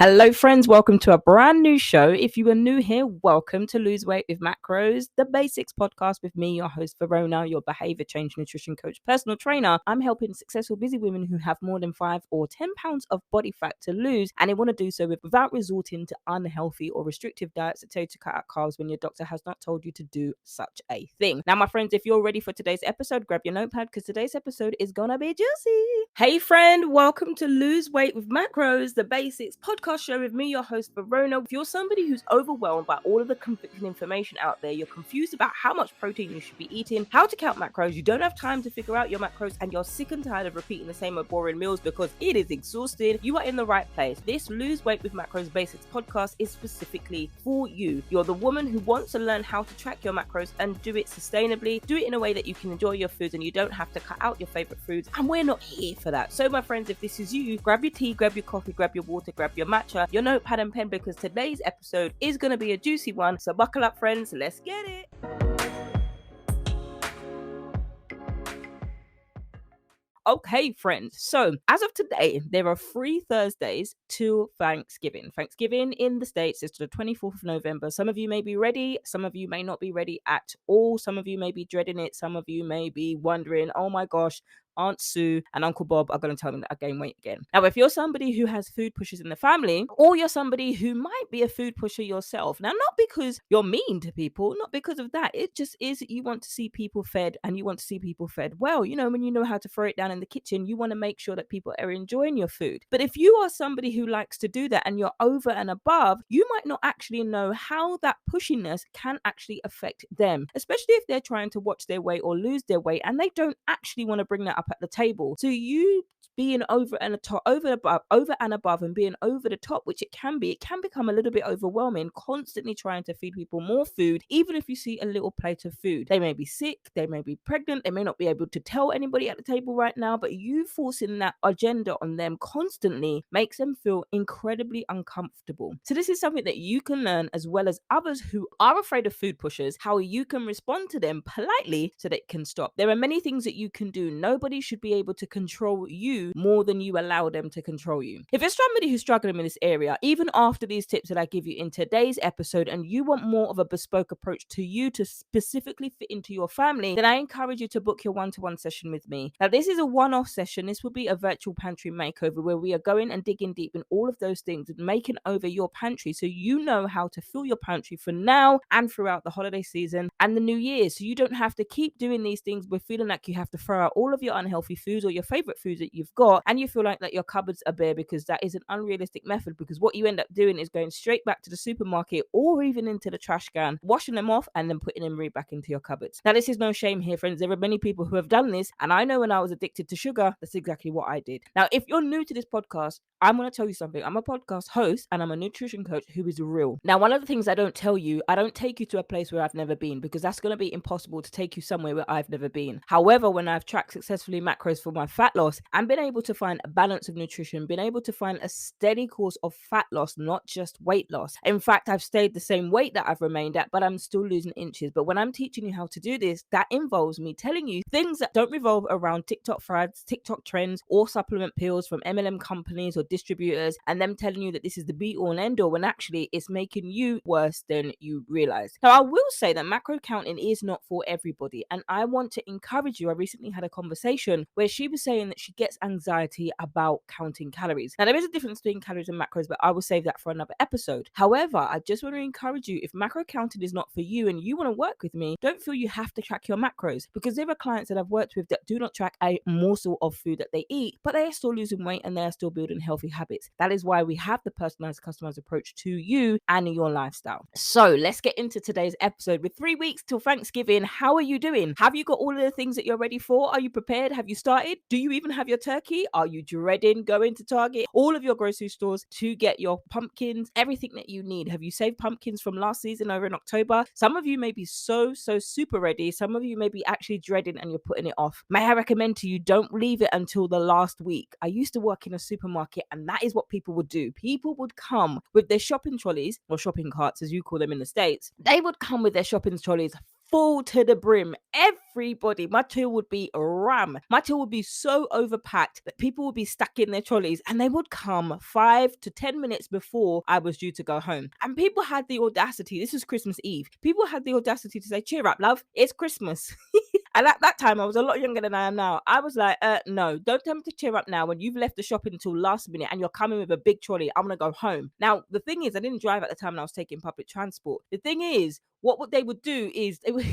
Hello, friends. Welcome to a brand new show. If you are new here, welcome to Lose Weight with Macros, the basics podcast with me, your host, Verona, your behavior change nutrition coach, personal trainer. I'm helping successful busy women who have more than 5 or 10 pounds of body fat to lose, and they want to do so without resorting to unhealthy or restrictive diets that tell you to cut out carbs when your doctor has not told you to do such a thing. Now, my friends, if you're ready for today's episode, grab your notepad because today's episode is gonna be juicy. Hey, friend, welcome to Lose Weight with Macros, the basics podcast show with me, your host, Verona. If you're somebody who's overwhelmed by all of the conflicting information out there, you're confused about how much protein you should be eating, how to count macros, you don't have time to figure out your macros, and you're sick and tired of repeating the same old boring meals because it is exhausting, you are in the right place. This Lose Weight with Macros Basics podcast is specifically for you. You're the woman who wants to learn how to track your macros and do it sustainably, do it in a way that you can enjoy your foods and you don't have to cut out your favorite foods, and we're not here for that. So my friends, if this is you, grab your tea, grab your coffee, grab your water, grab your matcha, your notepad and pen, because today's episode is going to be a juicy one. So buckle up, friends, let's get it. Okay, friends. So as of today, there are 3 Thursdays till Thanksgiving. Thanksgiving in the States is to the 24th of November. Some of you may be ready. Some of you may not be ready at all. Some of you may be dreading it. Some of you may be wondering, oh my gosh, Aunt Sue and Uncle Bob are going to tell me that I gain weight again. Now, if you're somebody who has food pushers in the family, or you're somebody who might be a food pusher yourself, now, not because you're mean to people, not because of that, it just is that you want to see people fed and you want to see people fed well. You know, when you know how to throw it down in the kitchen, you want to make sure that people are enjoying your food. But if you are somebody who likes to do that and you're over and above, you might not actually know how that pushiness can actually affect them, especially if they're trying to watch their weight or lose their weight and they don't actually want to bring that up at the table. So you being over and above and being over the top, which it can become a little bit overwhelming, constantly trying to feed people more food, even if you see a little plate of food. They may be sick, they may be pregnant, they may not be able to tell anybody at the table right now, but you forcing that agenda on them constantly makes them feel incredibly uncomfortable. So this is something that you can learn, as well as others who are afraid of food pushers, how you can respond to them politely so they can stop. There are many things that you can do. Nobody should be able to control you more than you allow them to control you. If you're somebody who's struggling in this area, even after these tips that I give you in today's episode, and you want more of a bespoke approach to you to specifically fit into your family, then I encourage you to book your one-to-one session with me. Now, this is a one-off session. This will be a virtual pantry makeover where we are going and digging deep in all of those things and making over your pantry so you know how to fill your pantry for now and throughout the holiday season and the new year, so you don't have to keep doing these things with feeling like you have to throw out all of your unhealthy foods or your favorite foods that you've got and you feel like that your cupboards are bare, because that is an unrealistic method, because what you end up doing is going straight back to the supermarket or even into the trash can, washing them off and then putting them right back into your cupboards. Now, this is no shame here, friends. There are many people who have done this, and I know when I was addicted to sugar, that's exactly what I did. Now, if you're new to this podcast, I'm going to tell you something. I'm a podcast host and I'm a nutrition coach who is real. Now, one of the things I don't tell you, I don't take you to a place where I've never been, because that's going to be impossible to take you somewhere where I've never been. However, when I've tracked successfully macros for my fat loss and been able to find a balance of nutrition, been able to find a steady course of fat loss, not just weight loss. In fact, I've stayed the same weight that I've remained at, but I'm still losing inches. But when I'm teaching you how to do this, that involves me telling you things that don't revolve around TikTok fads, TikTok trends, or supplement pills from MLM companies or distributors, and them telling you that this is the be all and end all, when actually it's making you worse than you realize. Now, I will say that macro counting is not for everybody, and I want to encourage you. I recently had a conversation where she was saying that she gets anxiety about counting calories. Now, there is a difference between calories and macros, but I will save that for another episode. However, I just want to encourage you, if macro counting is not for you and you want to work with me, don't feel you have to track your macros, because there are clients that I've worked with that do not track a morsel of food that they eat, but they are still losing weight and they are still building healthy habits. That is why we have the personalized, customized approach to you and your lifestyle. So let's get into today's episode. With 3 weeks till Thanksgiving, how are you doing? Have you got all of the things that you're ready for? Are you prepared? Have you started? Do you even have your turkey? Are you dreading going to Target, all of your grocery stores to get your pumpkins, everything that you need? Have you saved pumpkins from last season over in October? Some of you may be so super ready. Some of you may be actually dreading and you're putting it off. May I recommend to you, don't leave it until the last week. I used to work in a supermarket, and that is what people would do. People would come with their shopping trolleys, or shopping carts as you call them in the States. They would come with their shopping trolleys full to the brim. Everybody, my till would be ram. My till would be so overpacked that people would be stuck in their trolleys, and they would come 5 to 10 minutes before I was due to go home. And people had the audacity, this was Christmas Eve, people had the audacity to say, cheer up, love, it's Christmas. And at that time, I was a lot younger than I am now. I was like, no, don't tell me to cheer up now when you've left the shopping until last minute and you're coming with a big trolley. I'm going to go home. Now, the thing is, I didn't drive at the time and I was taking public transport. The thing is, what they would do is they would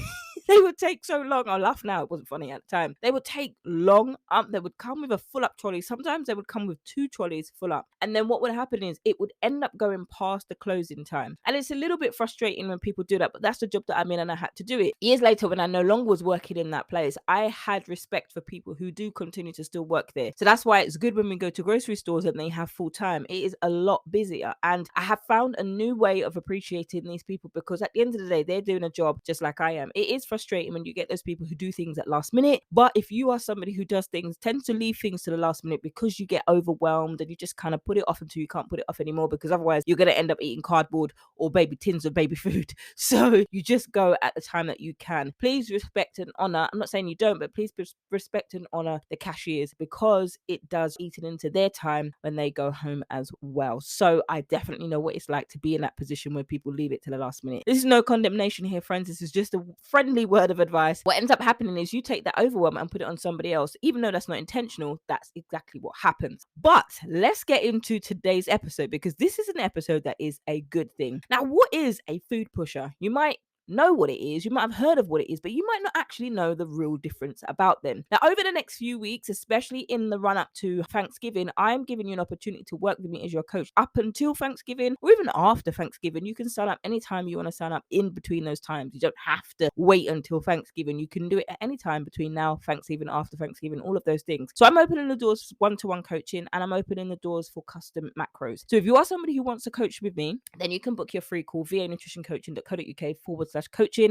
they would take so long. I laugh now, it wasn't funny at the time. They would take long they would come with a full up trolley. Sometimes they would come with 2 trolleys full up. And then what would happen is it would end up going past the closing time. And it's a little bit frustrating when people do that, but that's the job that I'm in and I had to do it. Years later, when I no longer was working in that place, I had respect for people who do continue to still work there. So that's why it's good when we go to grocery stores and they have full time. It is a lot busier. And I have found a new way of appreciating these people, because at the end of the day, they're doing a job just like I am. It is frustrating when you get those people who do things at last minute. But if you are somebody who does things, tends to leave things to the last minute because you get overwhelmed and you just kind of put it off until you can't put it off anymore, because otherwise you're going to end up eating cardboard or baby tins of baby food. So you just go at the time that you can. Please respect and honor. I'm not saying you don't, but please respect and honor the cashiers, because it does eat into their time when they go home as well. So I definitely know what it's like to be in that position where people leave it to the last minute. This is no condemnation here, friends. This is just a friendly word of advice. What ends up happening is you take that overwhelm and put it on somebody else. Even though that's not intentional, that's exactly what happens. But let's get into today's episode, because this is an episode that is a good thing. Now, what is a food pusher? You might know what it is, you might have heard of what it is, but you might not actually know the real difference about them. Now, over the next few weeks, especially in the run up to Thanksgiving, I'm giving you an opportunity to work with me as your coach up until Thanksgiving, or even after Thanksgiving. You can sign up anytime you want to sign up in between those times. You don't have to wait until Thanksgiving. You can do it at any time between now, Thanksgiving, after Thanksgiving, all of those things. So I'm opening the doors for one-to-one coaching, and I'm opening the doors for custom macros. So if you are somebody who wants to coach with me, then you can book your free call via nutritioncoaching.co.uk/coaching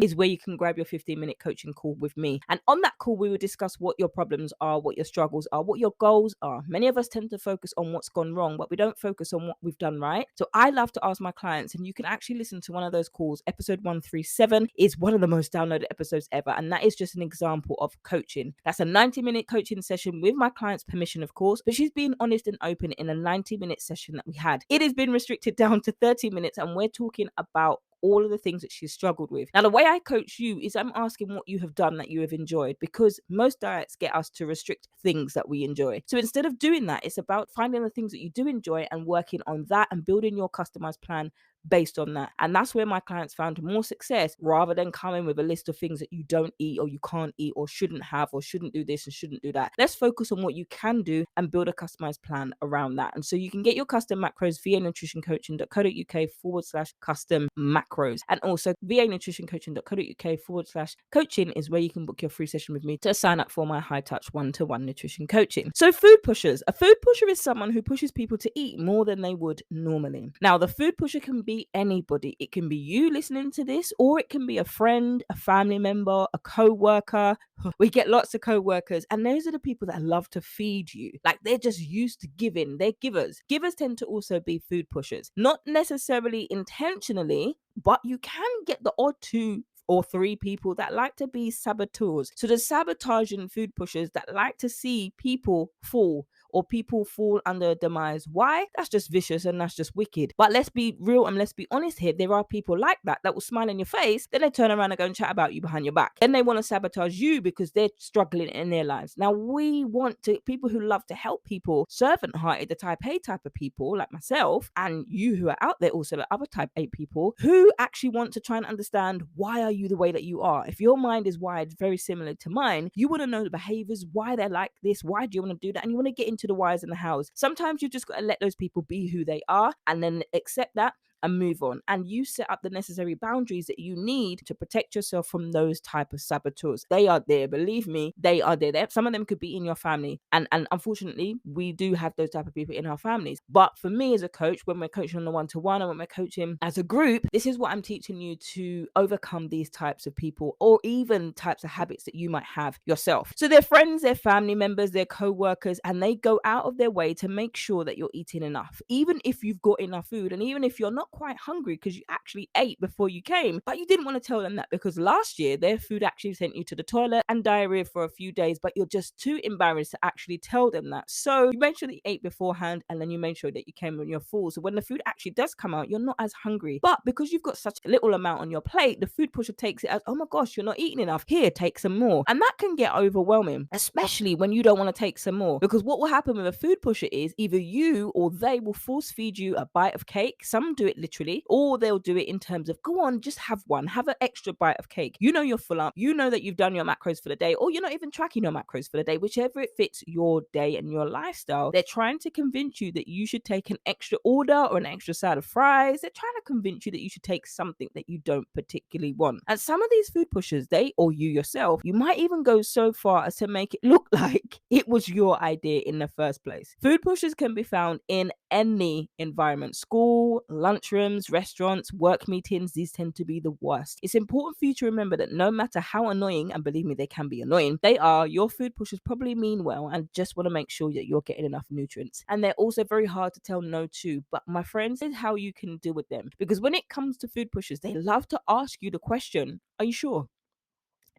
is where you can grab your 15-minute coaching call with me. And on that call, we will discuss what your problems are, what your struggles are, what your goals are. Many of us tend to focus on what's gone wrong, but we don't focus on what we've done right. So I love to ask my clients, and you can actually listen to one of those calls. Episode 137 is one of the most downloaded episodes ever. And that is just an example of coaching. That's a 90-minute coaching session with my client's permission, of course, but she's being honest and open in a 90-minute session that we had. It has been restricted down to 30 minutes, and we're talking about all of the things that she's struggled with. Now, the way I coach you is I'm asking what you have done that you have enjoyed, because most diets get us to restrict things that we enjoy. So instead of doing that, it's about finding the things that you do enjoy and working on that and building your customized plan based on that. And that's where my clients found more success, rather than coming with a list of things that you don't eat or you can't eat or shouldn't have or shouldn't do this and shouldn't do that. Let's focus on what you can do and build a customized plan around that. And so you can get your custom macros via nutritioncoaching.co.uk/custom macros. And also via nutritioncoaching.co.uk/coaching is where you can book your free session with me to sign up for my high touch one-to-one nutrition coaching. So food pushers. A food pusher is someone who pushes people to eat more than they would normally. Now, the food pusher can be anybody. It can be you listening to this, or it can be a friend, a family member, a co-worker. We get lots of co-workers, and those are the people that love to feed you. Like, they're just used to giving. They're givers. Givers tend to also be food pushers. Not necessarily intentionally, but you can get the odd 2 or 3 people that like to be saboteurs. So the sabotaging food pushers that like to see people fall, or people fall under a demise. Why? That's just vicious and that's just wicked. But let's be real and let's be honest here. There are people like that will smile in your face, then they turn around and go and chat about you behind your back. Then they want to sabotage you because they're struggling in their lives. Now, we want to, people who love to help people, servant-hearted, the type A type of people like myself, and you who are out there also, like other type A people, who actually want to try and understand, why are you the way that you are? If your mind is wired very similar to mine, you want to know the behaviors, why they're like this, why do you want to do that, and you want to get into the whys and the hows. Sometimes you just got to let those people be who they are and then accept that and move on. And you set up the necessary boundaries that you need to protect yourself from those type of saboteurs. They are there, believe me, they are there. Some of them could be in your family. And unfortunately, we do have those type of people in our families. But for me as a coach, when we're coaching on the one-to-one and when we're coaching as a group, this is what I'm teaching you to overcome these types of people, or even types of habits that you might have yourself. So they're friends, they're family members, they're co-workers, and they go out of their way to make sure that you're eating enough. Even if you've got enough food, and even if you're not not quite hungry because you actually ate before you came, but you didn't want to tell them that because last year their food actually sent you to the toilet and diarrhea for a few days, but you're just too embarrassed to actually tell them that. So you made sure that you ate beforehand, and then you made sure that you came when you're full. So when the food actually does come out, you're not as hungry. But because you've got such a little amount on your plate, the food pusher takes it as, oh my gosh, you're not eating enough. Here, take some more. And that can get overwhelming, especially when you don't want to take some more. Because what will happen with a food pusher is either you or they will force feed you a bite of cake. Some do it literally, or they'll do it in terms of, go on, just have one, have an extra bite of cake. You know you're full up, you know that you've done your macros for the day, or you're not even tracking your macros for the day, whichever it fits your day and your lifestyle. They're trying to convince you that you should take an extra order or an extra side of fries. They're trying to convince you that you should take something that you don't particularly want. And some of these food pushers, they or you yourself, you might even go so far as to make it look like it was your idea in the first place. Food pushers can be found in any environment: school, lunchrooms, restaurants, work meetings. These tend to be the worst. It's important for you to remember that no matter how annoying, and believe me, they can be annoying, they are, your food pushers probably mean well and just want to make sure that you're getting enough nutrients. And they're also very hard to tell no to. But my friends, this is how you can deal with them. Because when it comes to food pushers, they love to ask you the question, are you sure?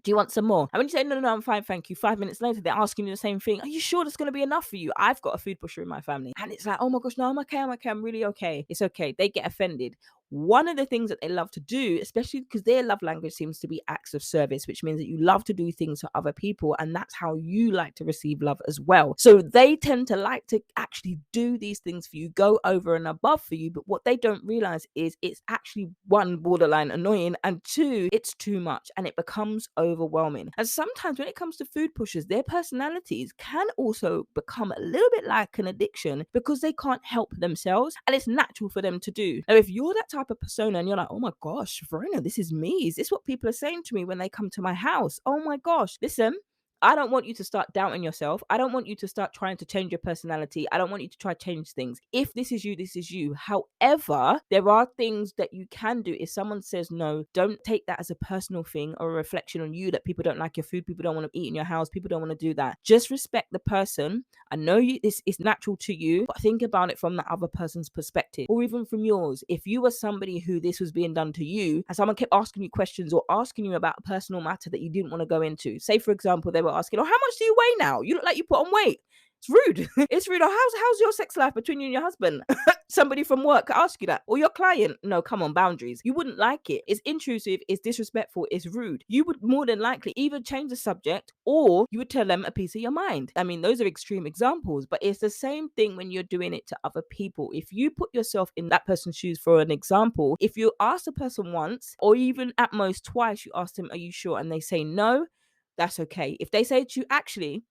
Do you want some more? And when you say, no, no, no, I'm fine, thank you, 5 minutes later, they're asking you the same thing. Are you sure that's going to be enough for you? I've got a food pusher in my family. And it's like, oh my gosh, no, I'm okay, I'm really okay. It's okay. They get offended. One of the things that they love to do, especially because their love language seems to be acts of service, which means that you love to do things for other people, and that's how you like to receive love as well. So they tend to like to actually do these things for you, go over and above for you. But what they don't realize is it's actually, one, borderline annoying, and two, it's too much and it becomes overwhelming. And sometimes when it comes to food pushers, their personalities can also become a little bit like an addiction because they can't help themselves and it's natural for them to do. Now, if you're that type of persona and you're like, oh my gosh, Verona, this is me. Is this what people are saying to me when they come to my house? Oh my gosh, listen. I don't want you to start doubting yourself. I don't want you to start trying to change your personality. I don't want you to try to change things. If this is you, this is you. However, there are things that you can do. If someone says no, don't take that as a personal thing or a reflection on you that people don't like your food, people don't want to eat in your house, people don't want to do that. Just respect the person. I know this is natural to you, but think about it from the other person's perspective or even from yours. If you were somebody who this was being done to you and someone kept asking you questions or asking you about a personal matter that you didn't want to go into, say for example, they were asking, oh, how much do you weigh now? You look like you put on weight. It's rude. It's rude. Or how's your sex life between you and your husband? Somebody from work ask you that. Or your client. No, come on, boundaries. You wouldn't like it. It's intrusive, it's disrespectful, it's rude. You would more than likely either change the subject or you would tell them a piece of your mind. I mean, those are extreme examples, but it's the same thing when you're doing it to other people. If you put yourself in that person's shoes, for an example, if you ask the person once or even at most twice, you ask them, are you sure? And they say no, that's okay. If they say to you, actually,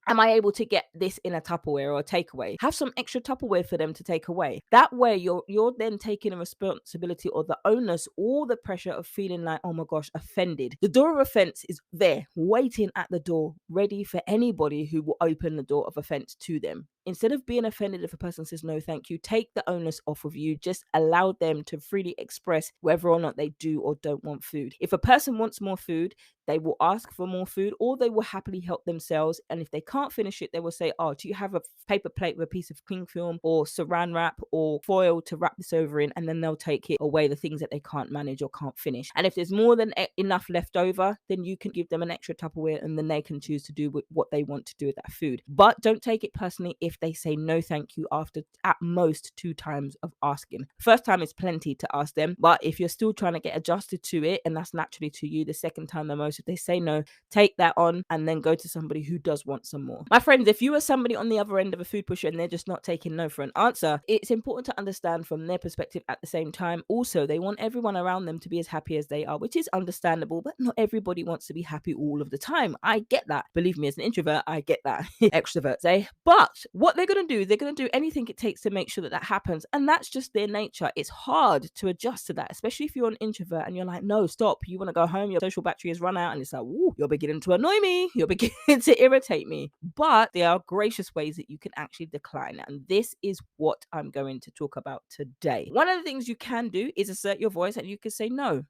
am I able to get this in a Tupperware or a takeaway? Have some extra Tupperware for them to take away. That way, you're then taking a responsibility or the onus or the pressure of feeling like, oh my gosh, offended. The door of offense is there, waiting at the door, ready for anybody who will open the door of offense to them. Instead of being offended if a person says no, thank you, take the onus off of you. Just allow them to freely express whether or not they do or don't want food. If a person wants more food, they will ask for more food or they will happily help themselves. And if they can't finish it, they will say, oh, do you have a paper plate with a piece of cling film or saran wrap or foil to wrap this over in? And then they'll take it away, the things that they can't manage or can't finish. And if there's more than enough left over, then you can give them an extra Tupperware and then they can choose to do with what they want to do with that food. But don't take it personally if they say no thank you after at most 2 times of asking. First time is plenty to ask them, but if you're still trying to get adjusted to it and that's naturally to you, the second time the most, if they say no, take that on and then go to somebody who does want some more. My friends, if you are somebody on the other end of a food pusher and they're just not taking no for an answer, it's important to understand from their perspective at the same time. Also, they want everyone around them to be as happy as they are, which is understandable, but not everybody wants to be happy all of the time. I get that. Believe me, as an introvert, I get that. Extroverts, eh? But what they're going to do, they're going to do anything it takes to make sure that that happens. And that's just their nature. It's hard to adjust to that, especially if you're an introvert and you're like, no, stop. You want to go home. Your social battery has run out. And it's like, ooh, you're beginning to annoy me. You're beginning to irritate me. But there are gracious ways that you can actually decline. And this is what I'm going to talk about today. One of the things you can do is assert your voice and you can say no.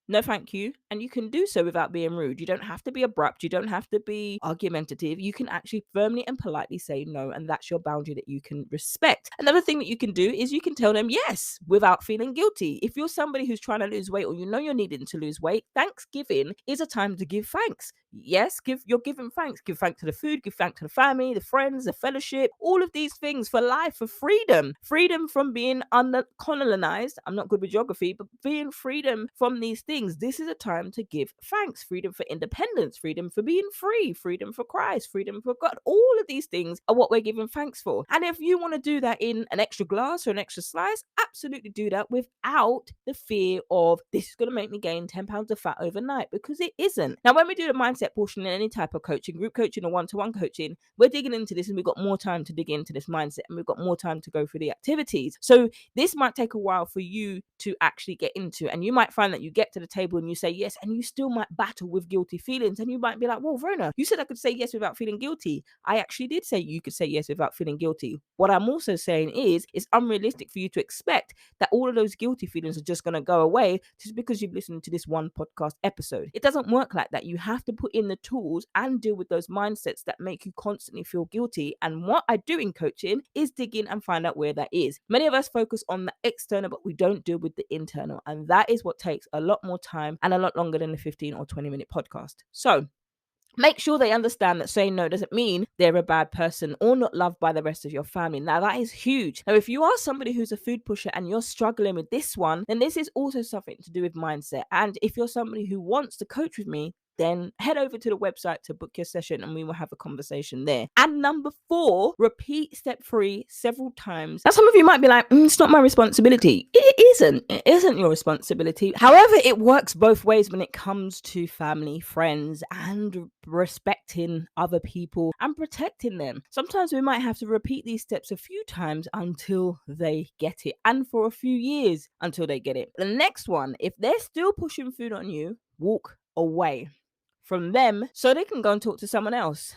no thank you. And you can do so without being rude. You don't have to be abrupt. You don't have to be argumentative. You can actually firmly and politely say no. And that's your boundary that you can respect. Another thing that you can do is you can tell them yes without feeling guilty. If you're somebody who's trying to lose weight, or you know you're needing to lose weight, Thanksgiving is a time to give thanks. Yes, you're giving thanks. Give thanks to the food, give thanks to the family, the friends, the fellowship, all of these things, for life, for freedom. Freedom from being colonized. I'm not good with geography, but being freedom from these things. This is a time to give thanks. Freedom for independence, freedom for being free, freedom for Christ, freedom for God. All of these things are what we're giving thanks for. And if you want to do that in an extra glass or an extra slice, absolutely do that without the fear of this is going to make me gain 10 pounds of fat overnight, because it isn't. Now, when we do the mindset portion in any type of coaching, group coaching or one-to-one coaching, we're digging into this, and we've got more time to dig into this mindset, and we've got more time to go through the activities. So this might take a while for you to actually get into, and you might find that you get to the table and you say yes, and you still might battle with guilty feelings, and you might be like, well, Verona, you said I could say yes without feeling guilty. I actually did say you could say yes without feeling guilty. What I'm also saying is it's unrealistic for you to expect that all of those guilty feelings are just going to go away just because you've listened to this one podcast episode. It doesn't work like that. You have to put in the tools and deal with those mindsets that make you constantly feel guilty. And what I do in coaching is dig in and find out where that is. Many of us focus on the external, but we don't deal with the internal. And that is what takes a lot more time and a lot longer than a 15 or 20-minute podcast. So make sure they understand that saying no doesn't mean they're a bad person or not loved by the rest of your family. Now, that is huge. Now, if you are somebody who's a food pusher and you're struggling with this one, then this is also something to do with mindset. And if you're somebody who wants to coach with me, then head over to the website to book your session and we will have a conversation there. And number 4, repeat step 3 several times. Now, some of you might be like, it's not my responsibility. It isn't. It isn't your responsibility. However, it works both ways when it comes to family, friends, and respecting other people and protecting them. Sometimes we might have to repeat these steps a few times until they get it, and for a few years until they get it. The next one, if they're still pushing food on you, walk away from them so they can go and talk to someone else.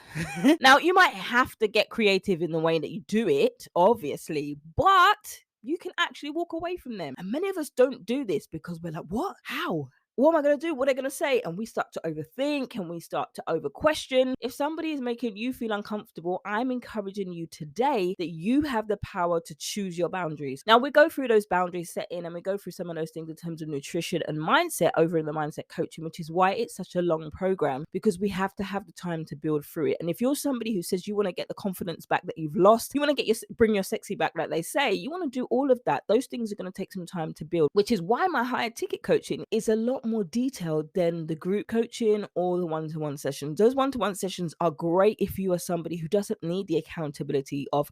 Now, you might have to get creative in the way that you do it, obviously, but you can actually walk away from them. And many of us don't do this because we're like, what? How? What am I going to do? What are they going to say? And we start to overthink and we start to over question. If somebody is making you feel uncomfortable, I'm encouraging you today that you have the power to choose your boundaries. Now, we go through those boundaries set in and we go through some of those things in terms of nutrition and mindset over in the mindset coaching, which is why it's such a long program, because we have to have the time to build through it. And if you're somebody who says you want to get the confidence back that you've lost, you want to bring your sexy back, like they say, you want to do all of that, those things are going to take some time to build, which is why my higher ticket coaching is a lot more detailed than the group coaching or the one-to-one sessions. Those one-to-one sessions are great if you are somebody who doesn't need the accountability of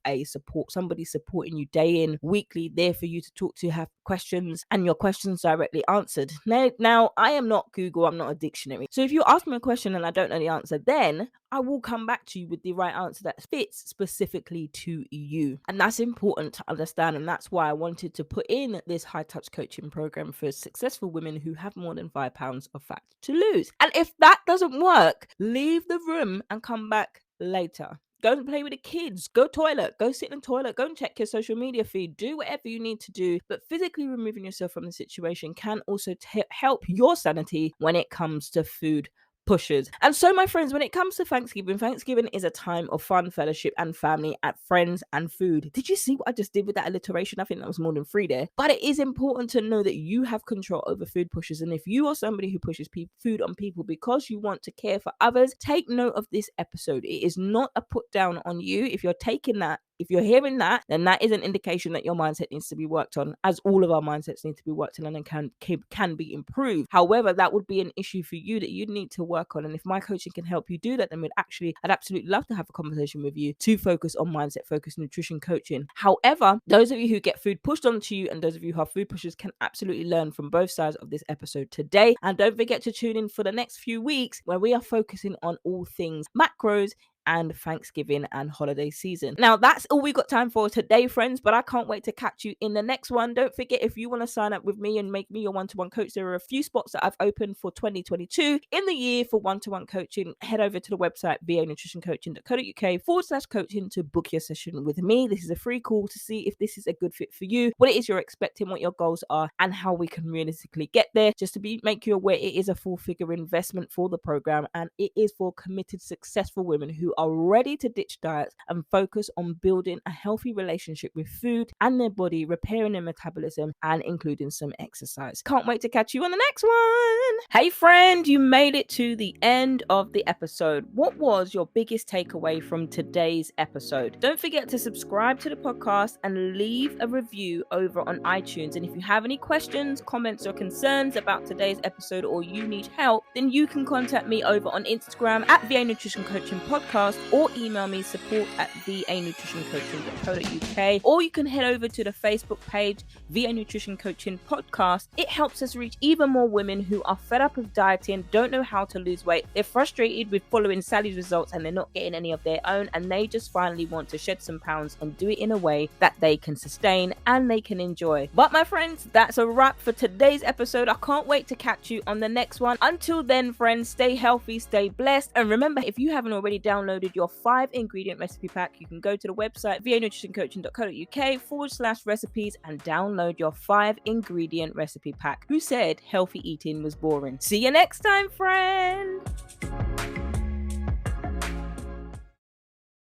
somebody supporting you day in, weekly, there for you to talk to, have questions, and your questions directly answered. Now, I am not Google, I'm not a dictionary. So if you ask me a question and I don't know the answer, then I will come back to you with the right answer that fits specifically to you. And that's important to understand. And that's why I wanted to put in this high touch coaching program for successful women who have more than 5 pounds of fat to lose. And if that doesn't work, leave the room and come back later. Go and play with the kids, go toilet, go sit in the toilet, go and check your social media feed, do whatever you need to do. But physically removing yourself from the situation can also help your sanity when it comes to food pushers. And so, my friends, when it comes to Thanksgiving is a time of fun, fellowship, and family at friends and food. Did you see what I just did with that alliteration? I think that was more than 3 there. But it is important to know that you have control over food pushers. And if you are somebody who pushes food on people because you want to care for others, take note of this episode. It is not a put down on you. If you're taking that, if you're hearing that, then that is an indication that your mindset needs to be worked on, as all of our mindsets need to be worked on and can be improved. However, that would be an issue for you that you'd need to work on. And if my coaching can help you do that, then I'd absolutely love to have a conversation with you to focus on mindset focused nutrition coaching. However, those of you who get food pushed onto you and those of you who are food pushers can absolutely learn from both sides of this episode today. And don't forget to tune in for the next few weeks where we are focusing on all things macros and Thanksgiving and holiday season. Now, that's all we got time for today, friends, but I can't wait to catch you in the next one. Don't forget, if you want to sign up with me and make me your one-to-one coach, there are a few spots that I've opened for 2022 in the year for one-to-one coaching. Head over to the website vanutritioncoaching.co.uk/coaching to book your session with me. This is a free call to see if this is a good fit for you, what it is you're expecting, what your goals are, and how we can realistically get there. Just to make you aware, it is a full-figure investment for the program, and it is for committed, successful women who are ready to ditch diets and focus on building a healthy relationship with food and their body, repairing their metabolism, and including some exercise. Can't wait to catch you on the next one. Hey friend, you made it to the end of the episode. What was your biggest takeaway from today's episode? Don't forget to subscribe to the podcast and leave a review over on iTunes. And if you have any questions, comments, or concerns about today's episode, or you need help, then you can contact me over on Instagram at VA Nutrition Coaching Podcast, or email me support@vanutritioncoaching.co.uk, or you can head over to the Facebook page VA Nutrition Coaching Podcast. It helps us reach even more women who are fed up of dieting, don't know how to lose weight, they're frustrated with following Sally's results and they're not getting any of their own, and they just finally want to shed some pounds and do it in a way that they can sustain and they can enjoy. But my friends, that's a wrap for today's episode. I can't wait to catch you on the next one. Until then, friends, stay healthy, stay blessed, and remember, if you haven't already downloaded your 5-ingredient recipe pack, you can go to the website vanutritioncoaching.co.uk/recipes and download your 5-ingredient recipe pack. Who said healthy eating was boring? See you next time, friend.